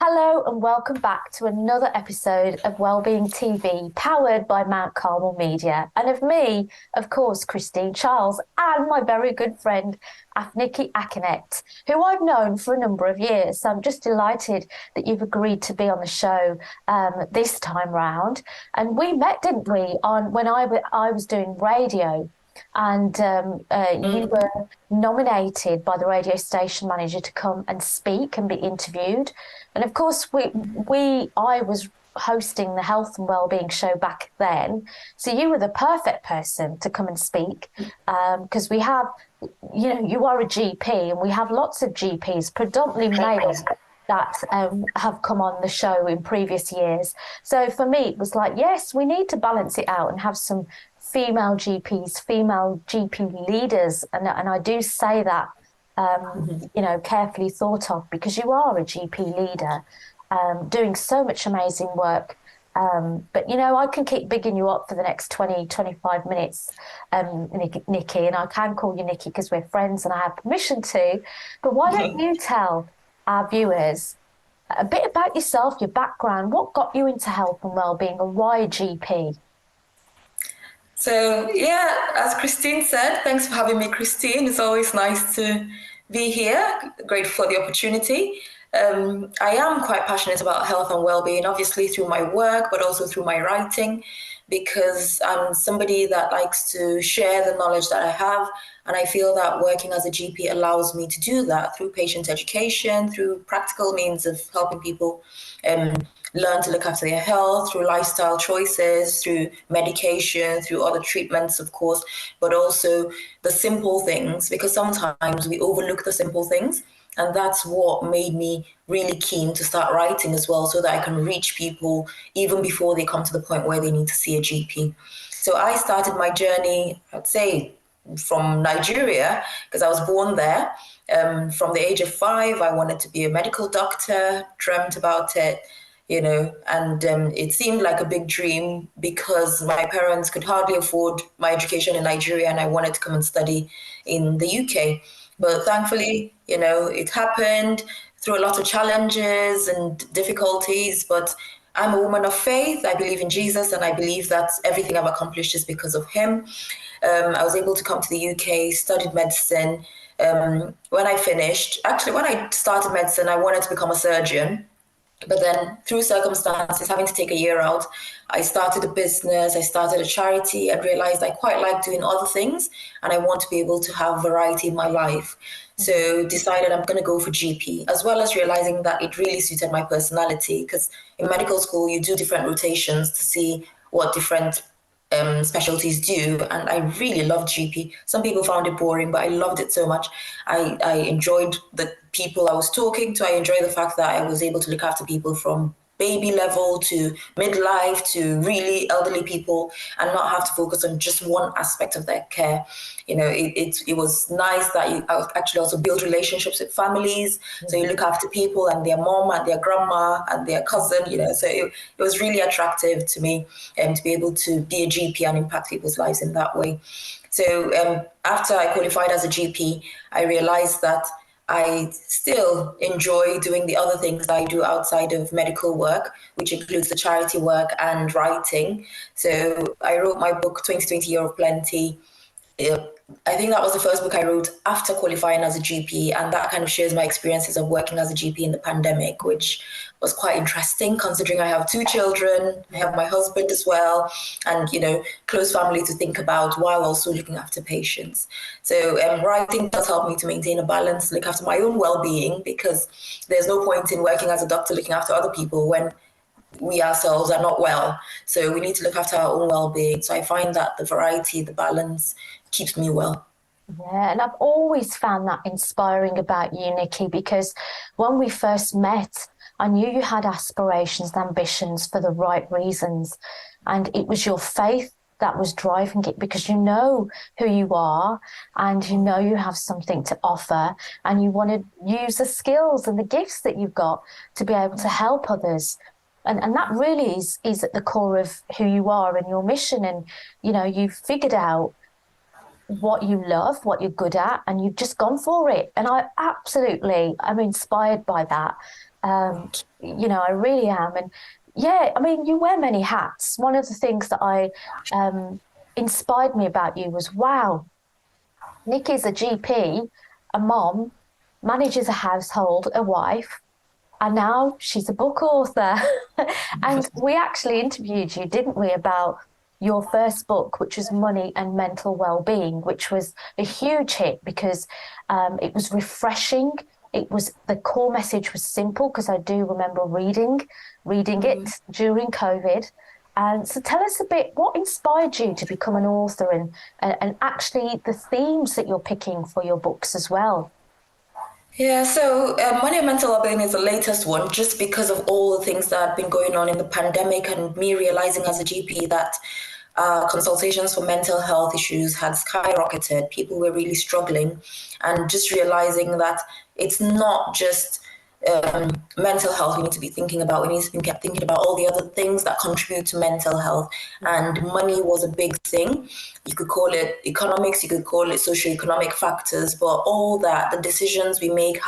Hello and welcome back to another episode of Wellbeing TV, powered by Mount Carmel Media, and of me, of course, Christine Charles, and my very good friend, Afiniki Akanet, who I've known for a number of years. So I'm just delighted that you've agreed to be on the show this time round. And we met, didn't we, on when I was doing radio. And you were nominated by the radio station manager to come and speak and be interviewed. And of course, I was hosting the health and wellbeing show back then. So you were the perfect person to come and speak because we have, you are a GP and we have lots of GPs, predominantly males, that have come on the show in previous years. So for me, it was like, yes, we need to balance it out and have some female GPs, female GP leaders. And I do say that, carefully thought of, because you are a GP leader doing so much amazing work. But, I can keep bigging you up for the next 20, 25 minutes, Nikki, and I can call you Nikki because we're friends and I have permission to. But why don't you tell our viewers a bit about yourself, your background, what got you into health and wellbeing, and why a GP? So, as Christine said, thanks for having me, Christine. It's always nice to be here. Grateful for the opportunity. I am quite passionate about health and well-being, obviously through my work, but also through my writing, because I'm somebody that likes to share the knowledge that I have. And I feel that working as a GP allows me to do that through patient education, through practical means of helping people learn to look after their health, through lifestyle choices, through medication, through other treatments, of course, but also the simple things, because sometimes we overlook the simple things. And that's what made me really keen to start writing as well, so that I can reach people even before they come to the point where they need to see a GP. So I started my journey, I'd say, from Nigeria, because I was born there. From the age of 5, I wanted to be a medical doctor, dreamt about it, and it seemed like a big dream because my parents could hardly afford my education in Nigeria, and I wanted to come and study in the UK. But thankfully, it happened through a lot of challenges and difficulties. But I'm a woman of faith. I believe in Jesus, and I believe that everything I've accomplished is because of him. I was able to come to the UK, studied medicine. When I started medicine, I wanted to become a surgeon. But then through circumstances, having to take a year out, I started a business, I started a charity, and realized I quite like doing other things and I want to be able to have variety in my life. So decided I'm going to go for GP, as well as realizing that it really suited my personality, because in medical school, you do different rotations to see what different specialties do, and I really loved GP. Some people found it boring, but I loved it so much. I enjoyed the people I was talking to. I enjoyed the fact that I was able to look after people from baby level to midlife to really elderly people, and not have to focus on just one aspect of their care. It was nice that you actually also build relationships with families. So you look after people and their mom and their grandma and their cousin, so it was really attractive to me to be able to be a GP and impact people's lives in that way. So after I qualified as a GP, I realized that I still enjoy doing the other things that I do outside of medical work, which includes the charity work and writing. So I wrote my book, 2020 Year of Plenty. I think that was the first book I wrote after qualifying as a GP, and that kind of shares my experiences of working as a GP in the pandemic, which was quite interesting considering I have 2 children, I have my husband as well, and close family to think about while also looking after patients. So writing does help me to maintain a balance, look after my own well-being, because there's no point in working as a doctor looking after other people when we ourselves are not well. So we need to look after our own well-being. So I find that the variety, the balance keeps me well. Yeah, and I've always found that inspiring about you, Nikki, because when we first met, I knew you had aspirations and ambitions for the right reasons. And it was your faith that was driving it, because you know who you are and you know you have something to offer, and you want to use the skills and the gifts that you've got to be able to help others. And that really is at the core of who you are and your mission. And, you've figured out what you love, what you're good at, and you've just gone for it. And I'm inspired by that. I really am. And yeah, I mean, you wear many hats. One of the things that I inspired me about you was, wow, Nikki's a GP, a mom, manages a household, a wife, and now she's a book author. And we actually interviewed you, didn't we, about your first book, which was Money and Mental Wellbeing, which was a huge hit because it was refreshing. It was the core message was simple because I do remember reading it during COVID. And so tell us a bit, what inspired you to become an author and actually the themes that you're picking for your books as well? Yeah, so Money and Mental Wellbeing is the latest one just because of all the things that have been going on in the pandemic and me realizing as a GP that consultations for mental health issues had skyrocketed. People were really struggling, and just realizing that it's not just mental health we need to be thinking about. We need to be thinking about all the other things that contribute to mental health. And money was a big thing. You could call it economics, you could call it socioeconomic factors, but all that, the decisions we make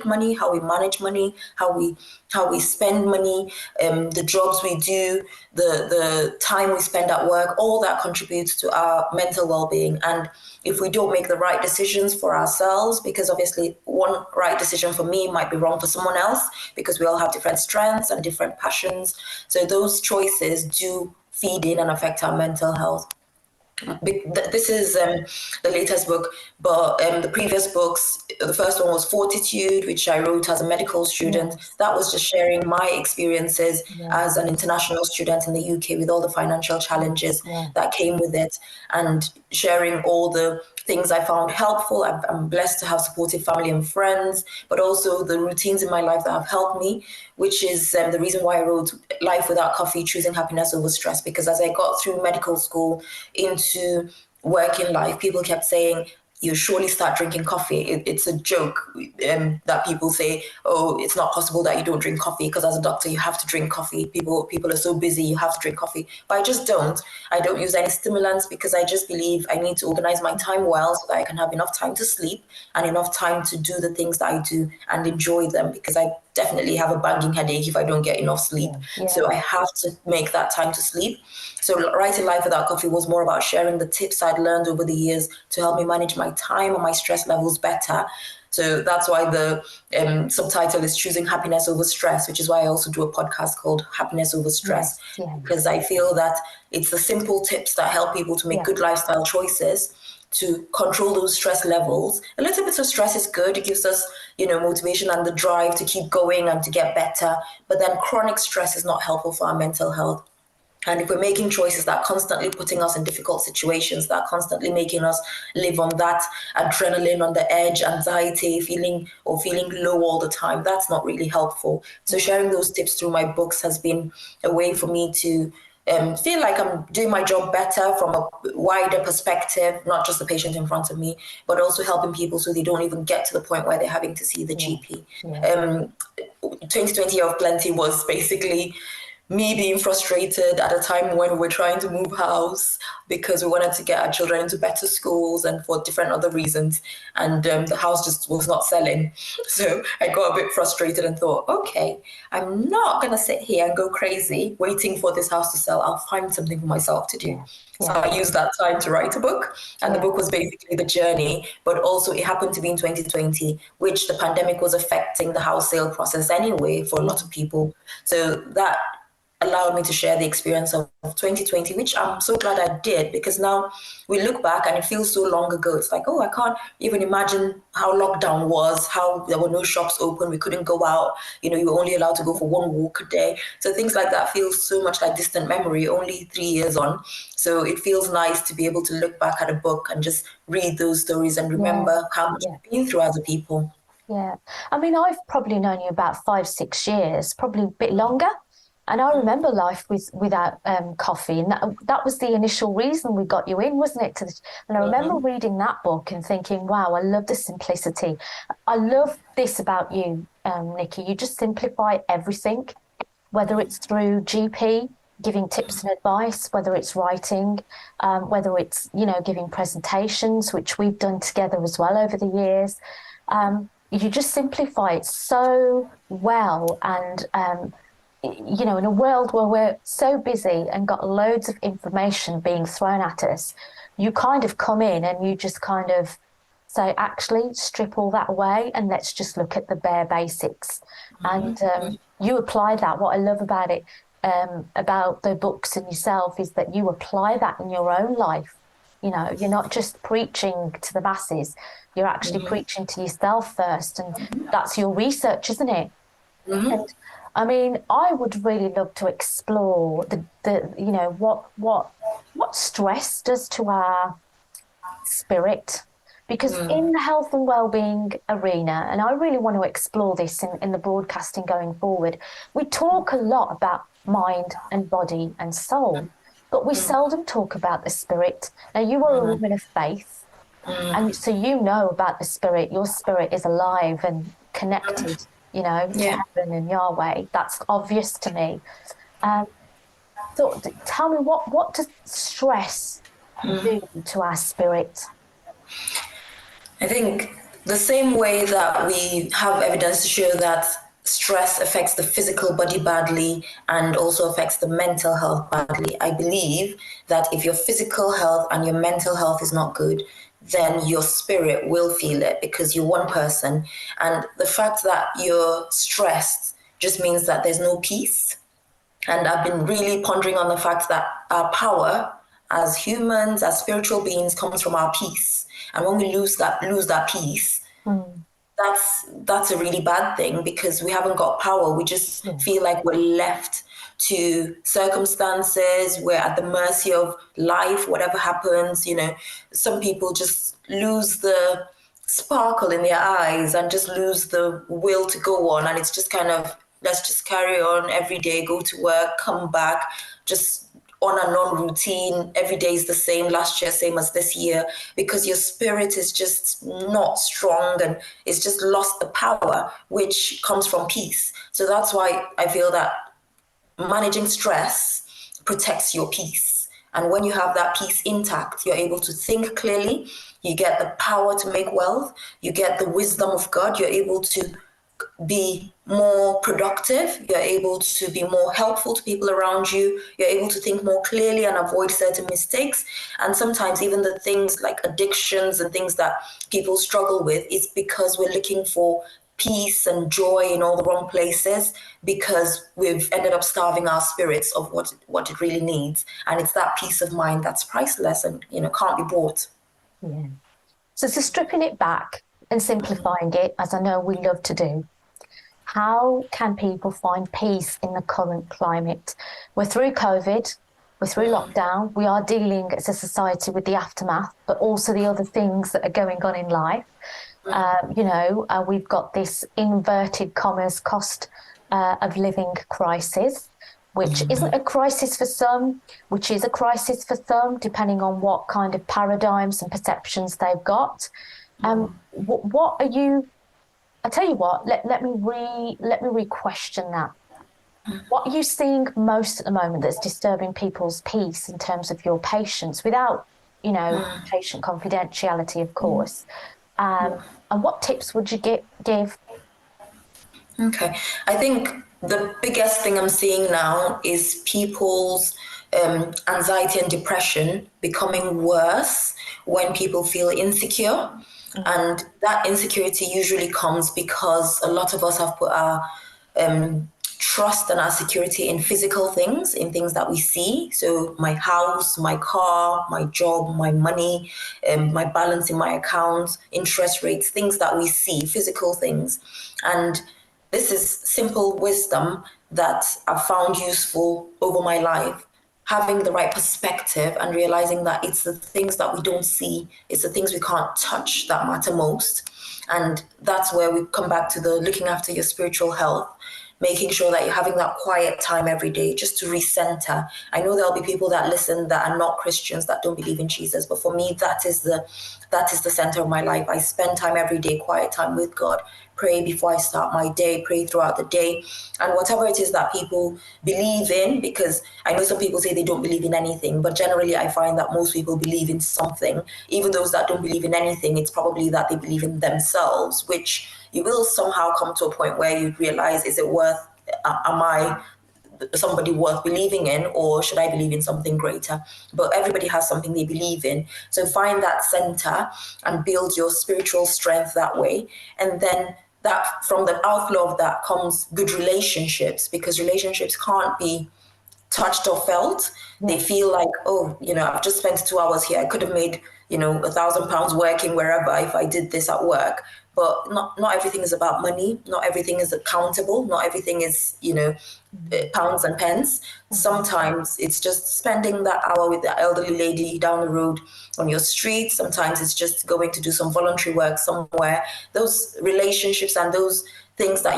money, how we manage money, how we spend money, the jobs we do, the time we spend at work, all that contributes to our mental well-being. And if we don't make the right decisions for ourselves, because obviously one right decision for me might be wrong for someone else, because we all have different strengths and different passions. So those choices do feed in and affect our mental health. This is the latest book, but the previous books, the first one was Fortitude, which I wrote as a medical student. Yes, That was just sharing my experiences yeah, as an international student in the UK with all the financial challenges yeah, that came with it, and sharing all the things I found helpful. I'm blessed to have supportive family and friends, but also the routines in my life that have helped me, which is the reason why I wrote Life Without Coffee, Choosing Happiness Over Stress, because as I got through medical school into working life, people kept saying, you surely start drinking coffee. It's a joke that people say, oh, it's not possible that you don't drink coffee because as a doctor you have to drink coffee. People are so busy, you have to drink coffee. But I just don't. I don't use any stimulants because I just believe I need to organize my time well so that I can have enough time to sleep and enough time to do the things that I do and enjoy them, because I definitely have a banging headache if I don't get enough sleep. yeah, So yeah, I have to make that time to sleep. So writing Life Without Coffee was more about sharing the tips I'd learned over the years to help me manage my time and my stress levels better. So that's why the subtitle is Choosing Happiness Over Stress, which is why I also do a podcast called Happiness Over Stress, yes, yeah, because I feel that it's the simple tips that help people to make yeah, good lifestyle choices to control those stress levels. A little bit of stress is good. It gives us, motivation and the drive to keep going and to get better. But then chronic stress is not helpful for our mental health. And if we're making choices that are constantly putting us in difficult situations, that are constantly making us live on that adrenaline, on the edge, anxiety, feeling low all the time, that's not really helpful. So yeah, sharing those tips through my books has been a way for me to feel like I'm doing my job better from a wider perspective, not just the patient in front of me, but also helping people so they don't even get to the point where they're having to see the yeah, GP. yeah, 2020 of Plenty was basically me being frustrated at a time when we were trying to move house because we wanted to get our children into better schools and for different other reasons. And the house just was not selling. So I got a bit frustrated and thought, okay, I'm not going to sit here and go crazy waiting for this house to sell. I'll find something for myself to do. yeah, So yeah, I used that time to write a book. And the yeah, book was basically the journey, but also it happened to be in 2020, which the pandemic was affecting the house sale process anyway for a lot of people. So that allowed me to share the experience of 2020, which I'm so glad I did, because now we look back and it feels so long ago. It's like, oh, I can't even imagine how lockdown was, how there were no shops open, we couldn't go out, you were only allowed to go for one walk a day. So things like that feel so much like distant memory, only 3 years on. So it feels nice to be able to look back at a book and just read those stories and yeah, remember how much yeah. we've been through as a people. Yeah. I mean, I've probably known you about 5, 6 years, probably a bit longer. And I remember life without coffee. And that was the initial reason we got you in, wasn't it? And I remember Mm-hmm. reading that book and thinking, wow, I love the simplicity. I love this about you, Nikki. You just simplify everything, whether it's through GP, giving tips and advice, whether it's writing, whether it's, giving presentations, which we've done together as well over the years. you just simplify it so well. And, in a world where we're so busy and got loads of information being thrown at us, you kind of come in and you just kind of say, actually, strip all that away and let's just look at the bare basics. And you apply that. What I love about it, about the books and yourself, is that you apply that in your own life. You're not just preaching to the masses, you're actually preaching to yourself first. And that's your research, isn't it? And I mean, I would really love to explore what stress does to our spirit. Because in the health and well-being arena, and I really want to explore this in the broadcasting going forward, we talk a lot about mind and body and soul, but we seldom talk about the spirit. Now, you are a woman of faith, and so you know about the spirit. Your spirit is alive and connected, to heaven and Yahweh. That's obvious to me. So tell me, what does stress do to our spirit? I think the same way that we have evidence to show that stress affects the physical body badly and also affects the mental health badly, I believe that if your physical health and your mental health is not good, then your spirit will feel it because you're one person. And the fact that you're stressed just means that there's no peace. And I've been really pondering on the fact that our power as humans, as spiritual beings, comes from our peace. And when we lose that peace, that's a really bad thing because we haven't got power. We just feel like we're left to circumstances. We're at the mercy of life, whatever happens. Some people just lose the sparkle in their eyes and just lose the will to go on. And it's just kind of, let's just carry on every day, go to work, come back, just on and on routine. Every day is the same, last year same as this year, because your spirit is just not strong and it's just lost the power which comes from peace. So that's why I feel that managing stress protects your peace. And when you have that peace intact, you're able to think clearly, you get the power to make wealth, you get the wisdom of God, you're able to be more productive, you're able to be more helpful to people around you, you're able to think more clearly and avoid certain mistakes. And sometimes even the things like addictions and things that people struggle with, it's because we're looking for peace and joy in all the wrong places because we've ended up starving our spirits of what it really needs. And it's that peace of mind that's priceless and can't be bought. Yeah. So stripping it back and simplifying it, as I know we love to do, how can people find peace in the current climate? We're through COVID, we're through lockdown, we are dealing as a society with the aftermath, but also the other things that are going on in life. We've got this inverted commas cost of living crisis, which isn't a crisis for some, which is a crisis for some, depending on what kind of paradigms and perceptions they've got. What are you? I tell you what. Let me re-question that. What are you seeing most at the moment that's disturbing people's peace in terms of your patients, without patient confidentiality, of course? And what tips would you give? Okay, I think the biggest thing I'm seeing now is people's anxiety and depression becoming worse when people feel insecure. And that insecurity usually comes because a lot of us have put our trust and our security in physical things, in things that we see. So my house, my car, my job, my money, my balance in my account, interest rates, things that we see, physical things. And this is simple wisdom that I've found useful over my life. Having the right perspective and realizing that it's the things that we don't see, it's the things we can't touch that matter most. And that's where we come back to the looking after your spiritual health, making sure that you're having that quiet time every day just to recenter. I know there'll be people that listen that are not Christians, that don't believe in Jesus, but for me, that is the center of my life. I spend time every day, quiet time with God, pray before I start my day, pray throughout the day, and whatever it is that people believe in, because I know some people say they don't believe in anything, but generally I find that most people believe in something. Even those that don't believe in anything, it's probably that they believe in themselves, which you will somehow come to a point where you realize, is it worth, am I somebody worth believing in, or should I believe in something greater? But everybody has something they believe in. So find that center and build your spiritual strength that way. And then that, from the outflow of that comes good relationships, because relationships can't be touched or felt. They feel like, oh, I've just spent 2 hours here. I could have made, £1,000 working wherever if I did this at work. But not everything is about money. Not everything is accountable. Not everything is, pounds and pence. Sometimes it's just spending that hour with the elderly lady down the road on your street. Sometimes it's just going to do some voluntary work somewhere. Those relationships and those things that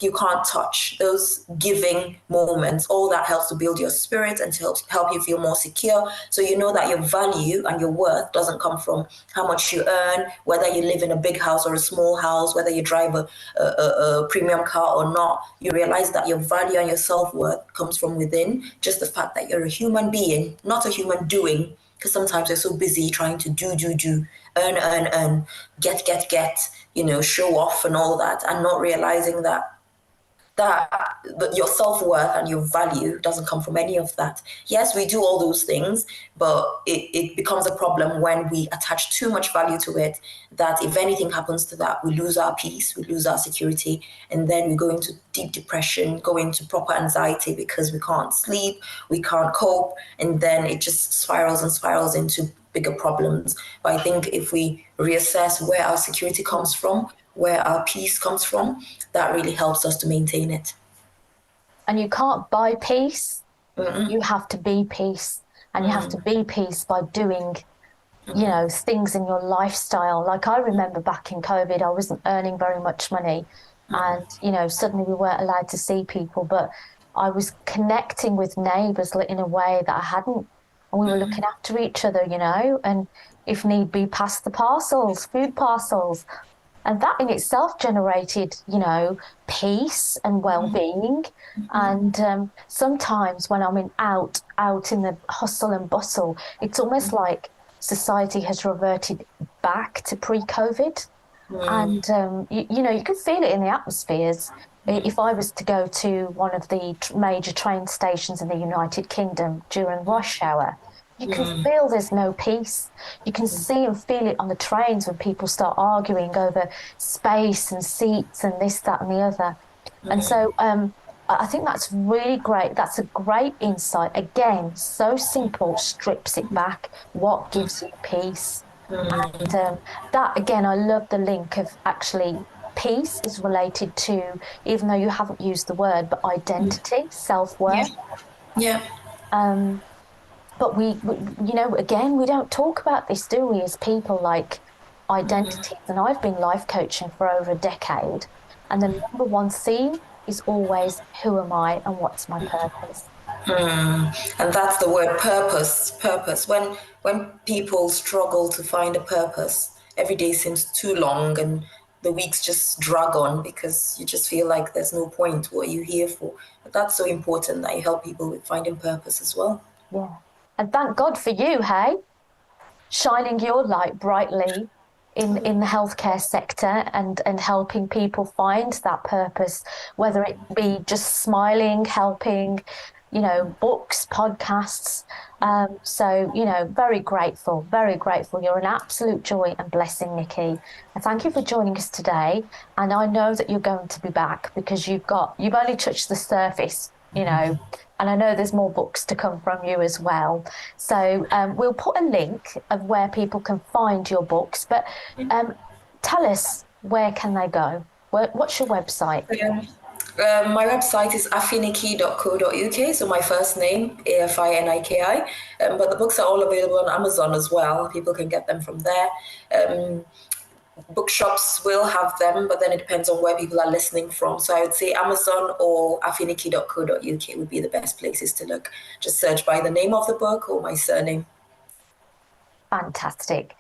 you can't touch, those giving moments, all that helps to build your spirit and to help you feel more secure. So you know that your value and your worth doesn't come from how much you earn, whether you live in a big house or a small house, whether you drive a premium car or not. You realize that your value and your self-worth comes from within, just the fact that you're a human being, not a human doing. Because sometimes we're so busy trying to do, earn, get, show off and all that, and not realizing that your self-worth and your value doesn't come from any of that. Yes, we do all those things, but it becomes a problem when we attach too much value to it, that if anything happens to that, we lose our peace, we lose our security, and then we go into deep depression, go into proper anxiety because we can't sleep, we can't cope, and then it just spirals and spirals into bigger problems. But I think if we reassess where our security comes from, where our peace comes from, that really helps us to maintain it. And you can't buy peace. You have to be peace. And you have to be peace by doing, things in your lifestyle. Like I remember back in COVID, I wasn't earning very much money. And, suddenly we weren't allowed to see people. But I was connecting with neighbours in a way that I hadn't. And we were looking after each other, and if need be, pass the parcels, food parcels. And that in itself generated, peace and well-being. And sometimes when I'm out in the hustle and bustle, it's almost like society has reverted back to pre-COVID. And, you can feel it in the atmospheres. If I was to go to one of the major train stations in the United Kingdom during rush hour, you can feel there's no peace. You can see and feel it on the trains when people start arguing over space and seats and this, that, and the other. And so I think that's really great. That's a great insight. Again, so simple, strips it back. What gives you peace? And that, again, I love the link of actually peace is related to, even though you haven't used the word, but identity, self-worth. Yeah. But we, again, we don't talk about this, do we, as people, like identities? And I've been life coaching for over a decade. And the number one theme is always, who am I and what's my purpose? And that's the word purpose. When people struggle to find a purpose, every day seems too long and the weeks just drag on because you just feel like there's no point. What are you here for? But that's so important that you help people with finding purpose as well. Yeah. And thank God for you, hey? Shining your light brightly in the healthcare sector and helping people find that purpose, whether it be just smiling, helping, books, podcasts. So, very grateful, very grateful. You're an absolute joy and blessing, Nikki. And thank you for joining us today. And I know that you're going to be back because you've only touched the surface, and I know there's more books to come from you as well. So we'll put a link of where people can find your books, but tell us, where can they go? What's your website? My website is afiniki.co.uk, so my first name, Afiniki. But the books are all available on Amazon as well. People can get them from there. Bookshops will have them, but then it depends on where people are listening from. So I would say Amazon or afiniki.co.uk would be the best places to look. Just search by the name of the book or my surname. Fantastic.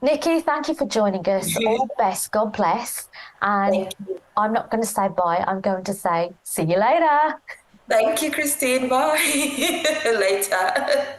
Nikki, thank you for joining us. All the best. God bless. And I'm not going to say bye. I'm going to say see you later. Thank you, Christine. Bye. Later.